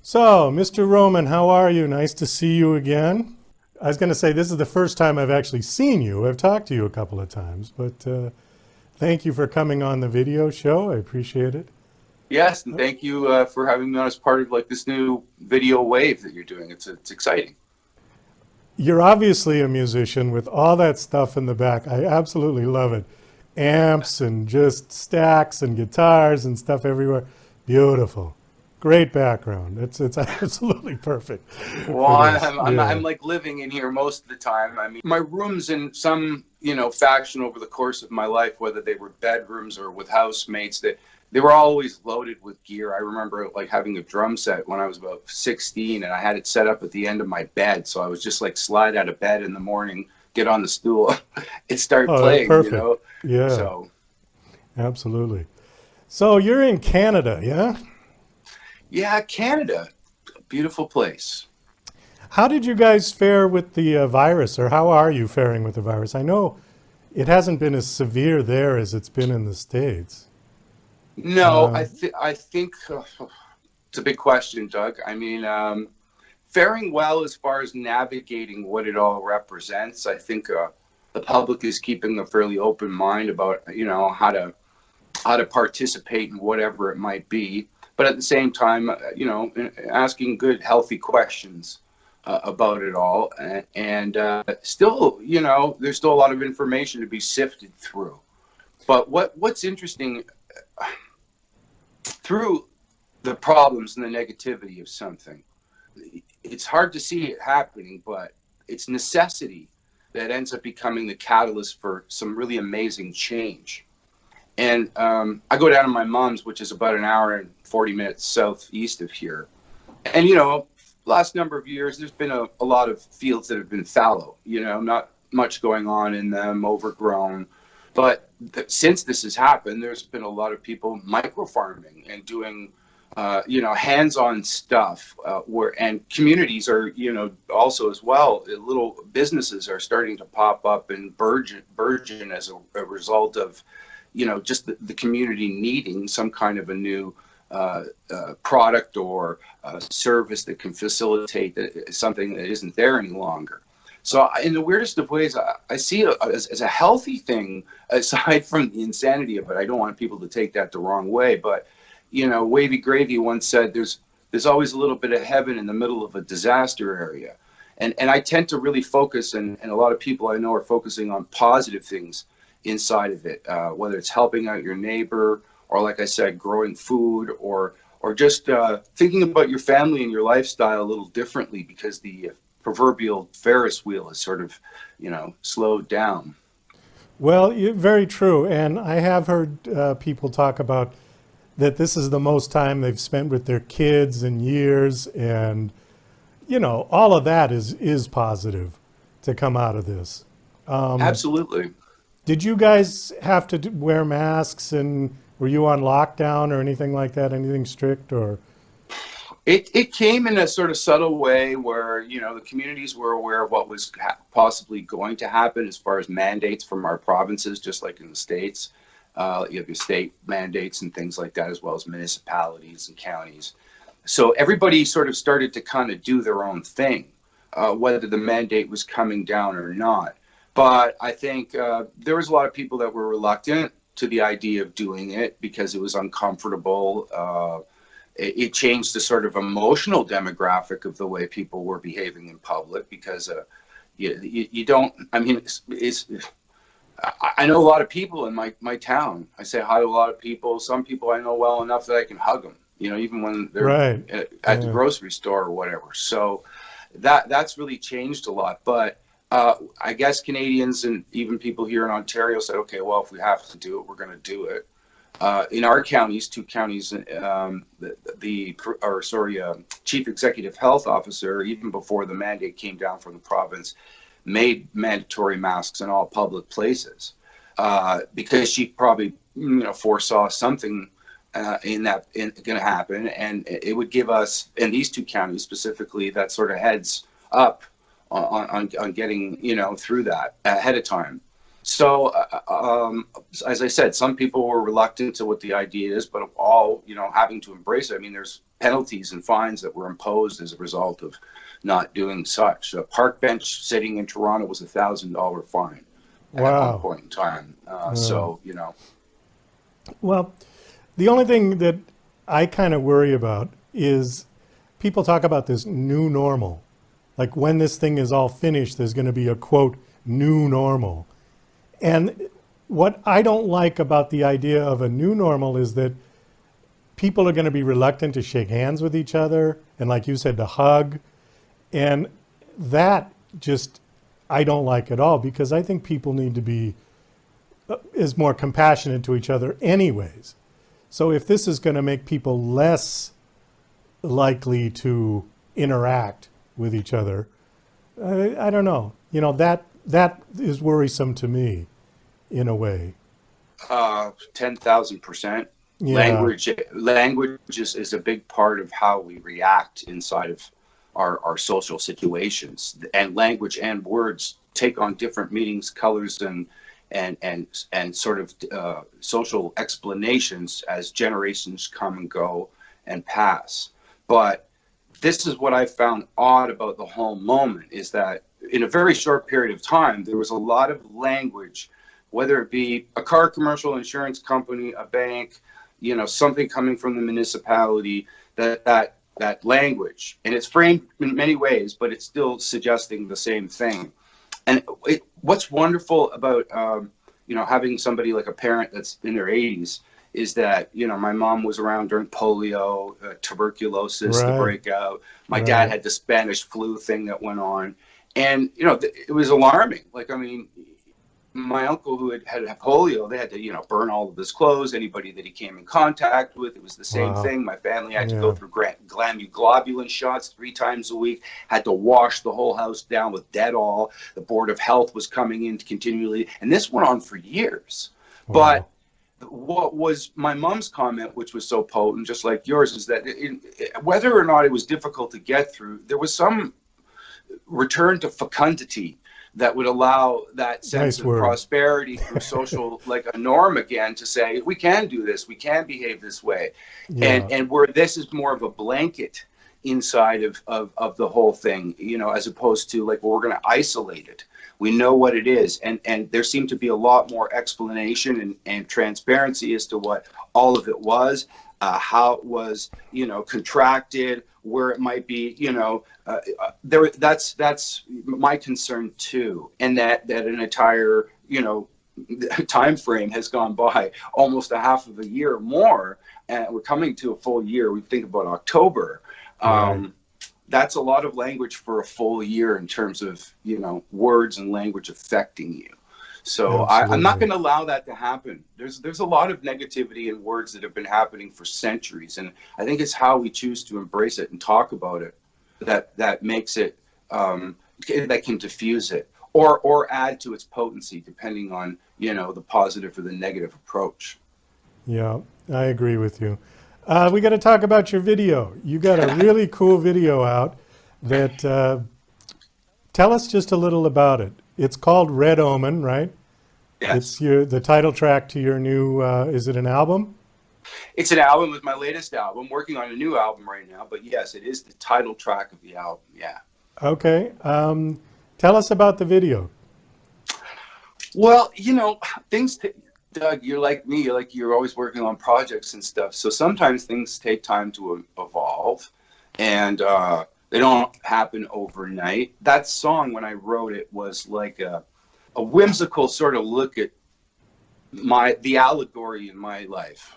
So, Mr. Roman, how are you? Nice to see you again. I was going to say this is the first time I've actually seen you. I've talked to you a couple of times, but thank you for coming on the video show. I appreciate it. Yes, and thank you for having me on as part of like this new video wave that you're doing. It's exciting. You're obviously a musician with all that stuff in the back. I absolutely love it. Amps and just stacks and guitars and stuff everywhere. Beautiful. Great background. It's absolutely perfect Well, for this. I'm Yeah. like living in here most of the time. I mean, my rooms in some fashion over the course of my life, whether they were bedrooms or with housemates, they were always loaded with gear. I remember like having a drum set when I was about 16, and I had it set up at the end of my bed, so I was just like slide out of bed in the morning, get on the stool, and start Oh, that's playing. perfect. Yeah, So absolutely. So you're in Canada, yeah? yeah, Canada, beautiful place. How did you guys fare with the virus, or how are you faring with the virus? I know it hasn't been as severe there as it's been in the States. No, Uh, I think it's a big question, Doug. I mean, faring well as far as navigating what it all represents. I think the public is keeping a fairly open mind about how to participate in whatever it might be, but at the same time, asking good, healthy questions about it all, and still, there's still a lot of information to be sifted through. But what's interesting through the problems and the negativity of something, it's hard to see it happening, but it's necessity that ends up becoming the catalyst for some really amazing change. And I go down to my mom's, which is about an hour and 40 minutes southeast of here. And, last number of years, there's been a lot of fields that have been fallow, not much going on in them, overgrown. But since this has happened, there's been a lot of people micro farming and doing, hands-on stuff and communities are, also as well, little businesses are starting to pop up and burgeon as a result of, just the community needing some kind of a new product or service that can facilitate something that isn't there any longer. So, in the weirdest of ways, I see it as a healthy thing, aside from the insanity of it. I don't want people to take that the wrong way, but Wavy Gravy once said, "There's always a little bit of heaven in the middle of a disaster area," and I tend to really focus, and a lot of people I know are focusing on positive things inside of it, whether it's helping out your neighbor, or like I said, growing food, or just thinking about your family and your lifestyle a little differently because the proverbial Ferris wheel is sort of, slowed down. well, very true. And I have heard people talk about that this is the most time they've spent with their kids in years, and all of that is positive to come out of this. Absolutely. Did you guys have to wear masks, and were you on lockdown or anything like that? Anything strict or? It came in a sort of subtle way where, the communities were aware of what was possibly going to happen as far as mandates from our provinces, just like in the States. You have your state mandates and things like that, as well as municipalities and counties. So everybody sort of started to kind of do their own thing, whether the mandate was coming down or not. But I think there was a lot of people that were reluctant to the idea of doing it because it was uncomfortable. It changed the sort of emotional demographic of the way people were behaving in public because you don't, I mean, I know a lot of people in my town. I say hi to a lot of people. Some people I know well enough that I can hug them, even when they're Right. at the Yeah. grocery store or whatever. So that's really changed a lot. But I guess Canadians and even people here in Ontario said, okay, well, if we have to do it, we're going to do it. In our counties, two counties, chief executive health officer, even before the mandate came down from the province, made mandatory masks in all public places because she probably foresaw something going to happen, and it would give us in these two counties specifically that sort of heads up on getting through that ahead of time. So, as I said, some people were reluctant to what the idea is, but all, having to embrace it. I mean, there's penalties and fines that were imposed as a result of not doing such. A park bench sitting in Toronto was $1,000 fine at one Wow. point in time. Uh, well, the only thing that I kind of worry about is people talk about this new normal. Like when this thing is all finished, there's going to be a quote, new normal. And what I don't like about the idea of a new normal is that people are going to be reluctant to shake hands with each other and, like you said, to hug. And that just, I don't like at all, because I think people need to be is more compassionate to each other anyways. So if this is going to make people less likely to interact with each other, I don't know. That is worrisome to me in a way. 10,000%. Yeah, Language is a big part of how we react inside of our social situations, and language and words take on different meanings, colors, and sort of social explanations as generations come and go and pass. But this is what I found odd about the whole moment, is that in a very short period of time, there was a lot of language, whether it be a car commercial, insurance company, a bank, something coming from the municipality, that language, and it's framed in many ways, but it's still suggesting the same thing. And what's wonderful about having somebody like a parent that's in their 80s is that my mom was around during polio, tuberculosis, the right, breakout. My dad right. had the Spanish flu thing that went on, and it was alarming. Like, I mean, my uncle who had polio, they had to burn all of his clothes. Anybody that he came in contact with, it was the same Wow. thing. My family had to go Yeah. through globulin shots 3 times a week. Had to wash the whole house down with Dettol. The Board of Health was coming in continually, and this went on for years. Wow. But what was my mom's comment, which was so potent, just like yours, is that whether or not it was difficult to get through, there was some return to fecundity that would allow that sense Nice of word. prosperity through social, like a norm again, to say we can do this, we can behave this way, Yeah. and where this is more of a blanket inside of the whole thing, as opposed to like, well, we're going to isolate it. We know what it is, and there seemed to be a lot more explanation and transparency as to what all of it was, how it was, contracted, where it might be, there. That's my concern too, and that an entire, time frame has gone by, almost a half of a year more, and we're coming to a full year. We think about October. Right. That's a lot of language for a full year in terms of words and language affecting you. So I'm not Absolutely. going to allow that to happen. There's a lot of negativity in words that have been happening for centuries, and I think it's how we choose to embrace it and talk about it that makes it, that can diffuse it or add to its potency, depending on the positive or the negative approach. Yeah, I agree with you. We got to talk about your video. You got a really cool video out that tell us just a little about it. It's called Red Omen, right? Yes. It's the title track to your new. Is it an album? It's an album with my latest album. Working on a new album right now, but yes, it is the title track of the album. Yeah. Okay. Tell us about the video. Well, things. Doug, you're like me. You're always working on projects and stuff. So sometimes things take time to evolve, and they don't happen overnight. That song, when I wrote it, was like a whimsical sort of look at the allegory in my life,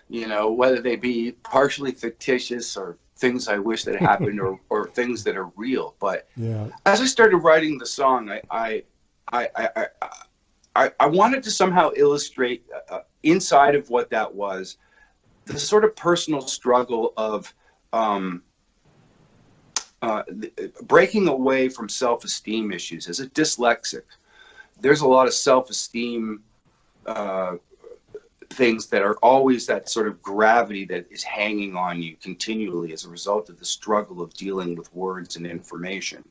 whether they be partially fictitious or things I wish that happened, or things that are real. But Yeah. as I started writing the song, I wanted to somehow illustrate inside of what that was, the sort of personal struggle of breaking away from self-esteem issues. As a dyslexic, there's a lot of self-esteem things that are always that sort of gravity that is hanging on you continually as a result of the struggle of dealing with words and information.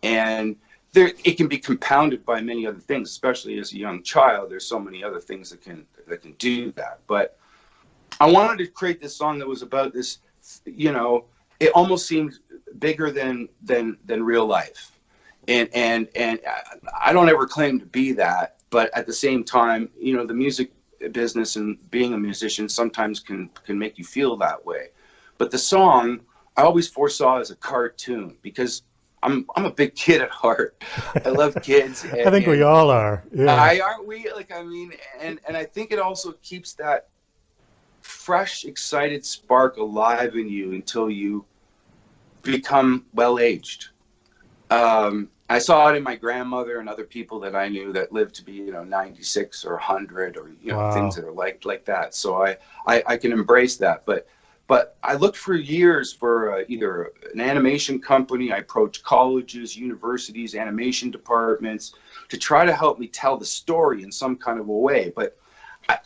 And it can be compounded by many other things, especially as a young child. There's so many other things that can do that. But I wanted to create this song that was about this, you know, it almost seemed bigger than real life. And I don't ever claim to be that, but at the same time, you know, the music business and being a musician sometimes can make you feel that way. But the song I always foresaw as a cartoon, because I'm a big kid at heart. I love kids. I think we all are. Yeah. Aren't we? Like, I mean, and I think it also keeps that fresh, excited spark alive in you until you become well-aged. I saw it in my grandmother and other people that I knew that lived to be, you know, 96 or 100, or, you know, Wow. things that are like that. So I can embrace that. But I looked for years for either an animation company. I approached colleges, universities, animation departments to try to help me tell the story in some kind of a way. But,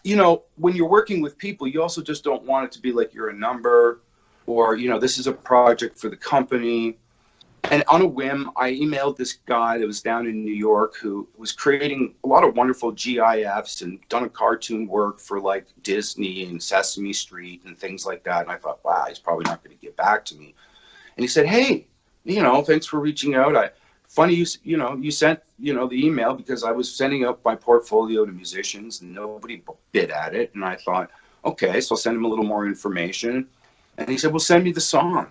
you know, when you're working with people, you also just don't want it to be like you're a number, or, you know, this is a project for the company. And on a whim, I emailed this guy that was down in New York who was creating a lot of wonderful GIFs and done a cartoon work for like Disney and Sesame Street and things like that. And I thought, wow, he's probably not going to get back to me. And he said, hey, you know, thanks for reaching out. Funny, you sent, you know, the email, because I was sending out my portfolio to musicians and nobody bid at it. And I thought, okay, so I'll send him a little more information. And he said, well, send me the song.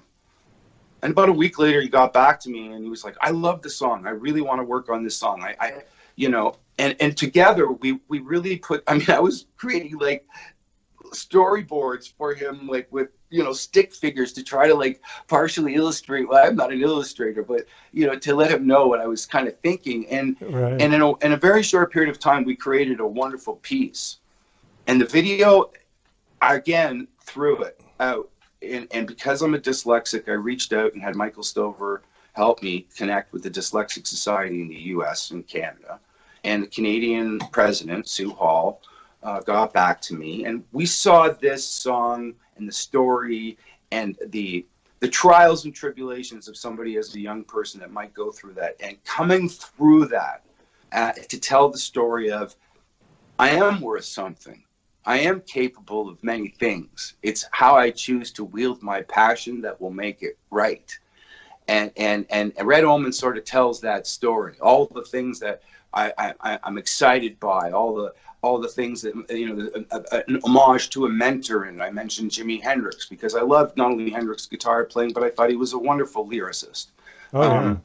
And about a week later, he got back to me and he was like, I love the song. I really want to work on this song. I you know, and together we really put, I mean, I was creating like storyboards for him, like with, you know, stick figures to try to like partially illustrate. Well, I'm not an illustrator, but, you know, to let him know what I was kind of thinking. And, Right. and in a very short period of time, we created a wonderful piece. And the video, I again threw it out. And because I'm a dyslexic, I reached out and had Michael Stover help me connect with the Dyslexic Society in the US and Canada. And the Canadian president, Sue Hall, got back to me. And we saw this song and the story and the trials and tribulations of somebody as a young person that might go through that. And coming through that to tell the story of, I am worth something. I am capable of many things. It's how I choose to wield my passion that will make it right. And Red Omen sort of tells that story. All the things that I'm excited by, all the things that, you know, an homage to a mentor. And I mentioned Jimi Hendrix because I loved not only Hendrix's guitar playing, but I thought he was a wonderful lyricist. Oh,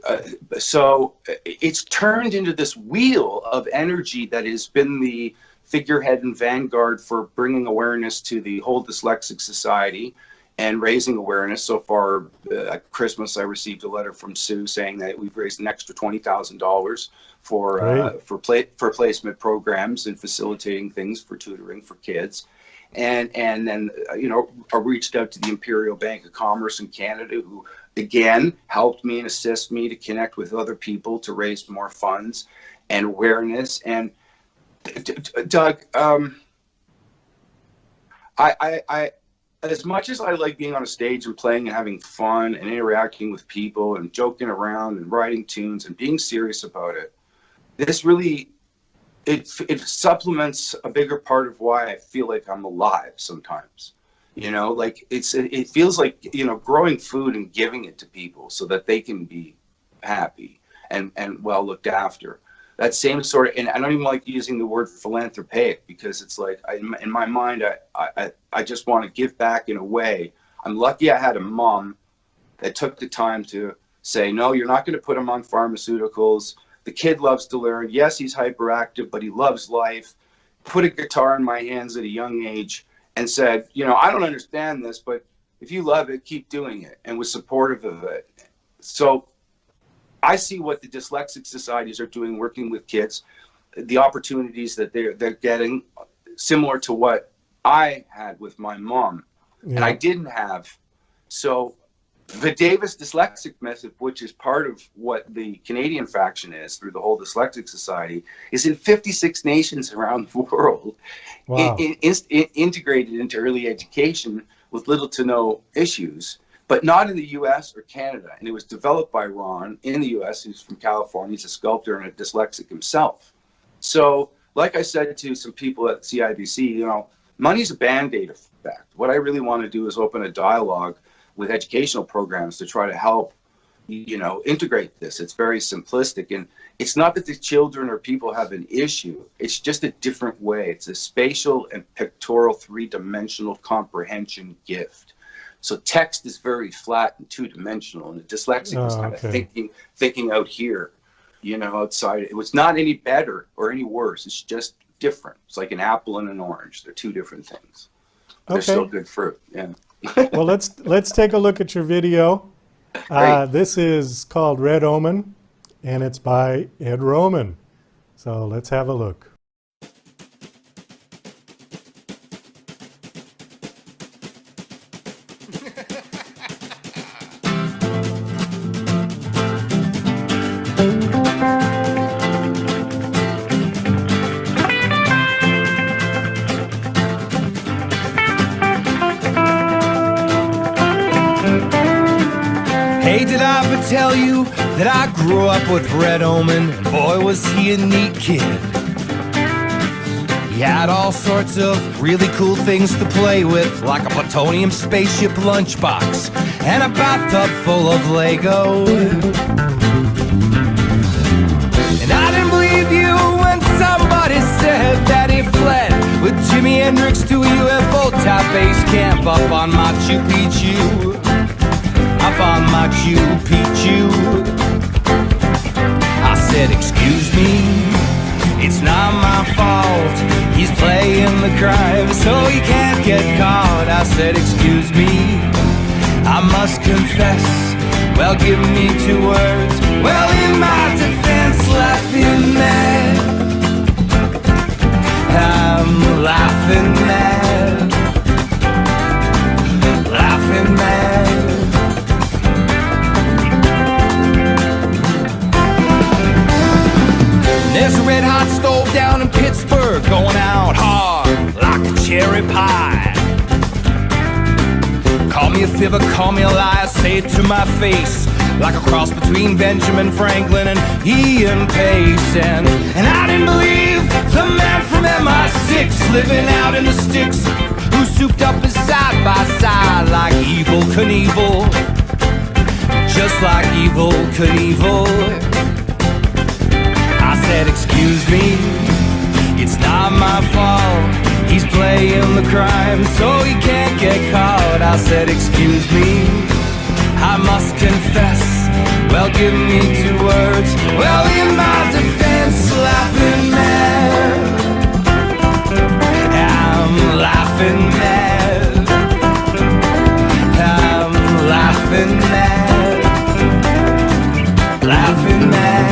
yeah. So it's turned into this wheel of energy that has been the figurehead and vanguard for bringing awareness to the whole Dyslexic Society and raising awareness. So far, at Christmas, I received a letter from Sue saying that we've raised an extra $20,000 for placement programs and facilitating things for tutoring for kids. And then, you know, I reached out to the Imperial Bank of Commerce in Canada, who again helped me and assist me to connect with other people to raise more funds and awareness. And Doug, I as much as I like being on a stage and playing and having fun and interacting with people and joking around and writing tunes and being serious about it, this really it supplements a bigger part of why I feel like I'm alive sometimes. You know, like it feels like, you know, growing food and giving it to people so that they can be happy and well looked after. That same sort of, and I don't even like using the word philanthropic, because it's like, in my mind, I just want to give back in a way. I'm lucky I had a mom that took the time to say, no, you're not going to put him on pharmaceuticals. The kid loves to learn. Yes, he's hyperactive, but he loves life. Put a guitar in my hands at a young age and said, you know, I don't understand this, but if you love it, keep doing it, and was supportive of it. So I see what the dyslexic societies are doing, working with kids, the opportunities that they're getting, similar to what I had with my mom, and I didn't have. So the Davis Dyslexic Method, which is part of what the Canadian faction is through the whole Dyslexic Society, is in 56 nations around the world, Wow. integrated into early education with little to no issues. but not in the US or Canada. And it was developed by Ron in the US, who's from California. He's a sculptor and a dyslexic himself. So, like I said to some people at CIBC, money's a Band-Aid effect. What I really want to do is open a dialogue with educational programs to try to help, integrate this. It's very simplistic. And it's not that the children or people have an issue. It's just a different way. It's a spatial and pictorial three-dimensional comprehension gift. So text is very flat and two-dimensional, and the dyslexic is kind of thinking out here, outside. It was not any better or any worse. It's just different. It's like an apple and an orange. They're two different things. They're still good fruit. Yeah. Well, let's take a look at your video. This is called Red Omen, and it's by Ed Roman. So let's have a look. Hey, did I ever tell you that I grew up with Red Omen? And boy, was he a neat kid. He had all sorts of really cool things to play with, like a plutonium spaceship lunchbox and a bathtub full of Lego. And I didn't believe you when somebody said that he fled with Jimi Hendrix to a UFO-type base camp up on Machu Picchu. Up on Machu Picchu. I said, excuse me, it's not my fault. He's playing the crime so he can't get caught. I said, excuse me, I must confess. Well, give me 2 words. Well, in my defense, laughing mad. I'm laughing mad. Laughing mad. There's a red hot stove down in Pittsburgh going out hard like a cherry pie. Call me a fibber, call me a liar, say it to my face, like a cross between Benjamin Franklin and Ian Pace. And I didn't believe the man from MI6 living out in the sticks, who souped up his side by side like Evel Knievel, just like Evel Knievel. I said, excuse me, it's not my fault. He's playing the crime so he can't get caught. I said, excuse me, I must confess. Well, give me 2 words. Well, in my defense, laughing mad. I'm laughing mad. I'm laughing mad. Laughing mad.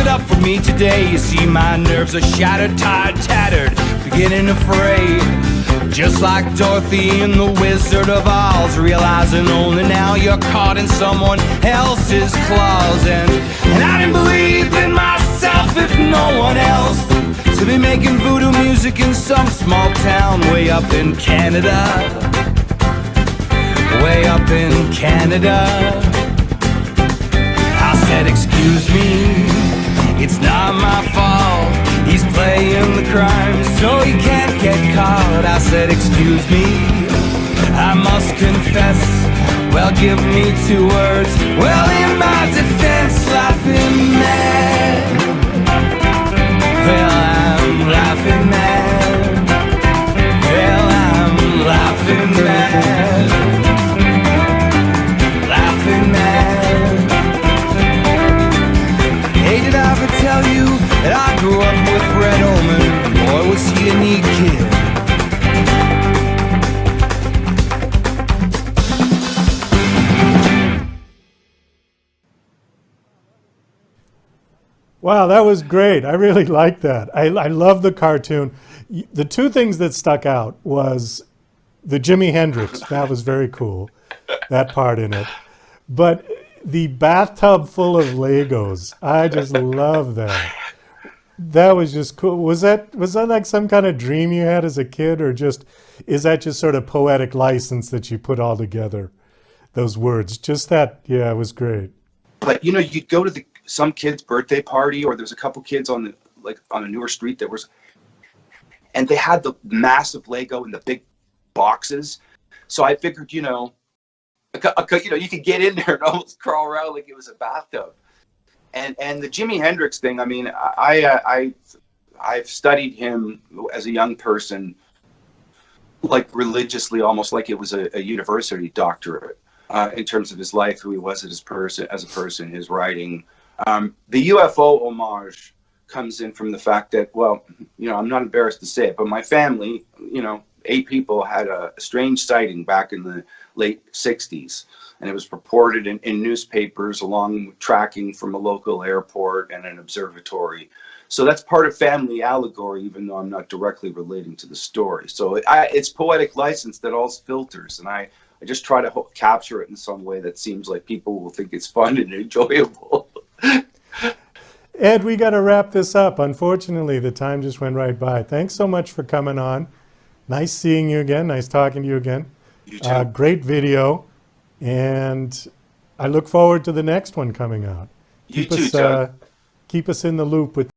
Up for me today. You see, my nerves are shattered, tired, tattered, beginning to fray, just like Dorothy in The Wizard of Oz, realizing only now you're caught in someone else's claws. And I didn't believe in myself, if no one else, to be making voodoo music in some small town way up in Canada, way up in Canada. I said, excuse me, it's not my fault. He's playing the crime so he can't get caught. I said, excuse me, I must confess. Well, give me 2 words. Well, in my defense, laughing mad. Well, I'm laughing mad. Well, I'm laughing mad. Laughing mad. Hey, did I ever tell you that I grew up with Red Omen? Boy, was he a neat kid. Wow, that was great. I really liked that. I love the cartoon. The two things that stuck out was the Jimi Hendrix. That was very cool, that part in it. But the bathtub full of Legos, I just love that. That was just cool. Was that like some kind of dream you had as a kid, or just is that just sort of poetic license that you put all together? Those words, just that, yeah, it was great. But you know, you'd go to some kid's birthday party, or there's a couple kids on on a newer street and they had the massive Lego in the big boxes. So I figured, you know, you could get in there and almost crawl around like it was a bathtub. And the Jimi Hendrix thing, I mean, I've studied him as a young person, like religiously, almost like it was a university doctorate, in terms of his life, who he was as a person, his writing. The UFO homage comes in from the fact that, well, you know, I'm not embarrassed to say it, but my family, you know, 8 people had a strange sighting back in the late 60s. And it was reported in newspapers, along with tracking from a local airport and an observatory. So that's part of family allegory, even though I'm not directly relating to the story. So it's poetic license that all filters, and I just try to capture it in some way that seems like people will think it's fun and enjoyable. Ed, we got to wrap this up. Unfortunately, the time just went right by. Thanks so much for coming on. Nice seeing you again. Nice talking to you again. You too. Great video. And I look forward to the next one coming out. You too, Doug. Keep us in the loop with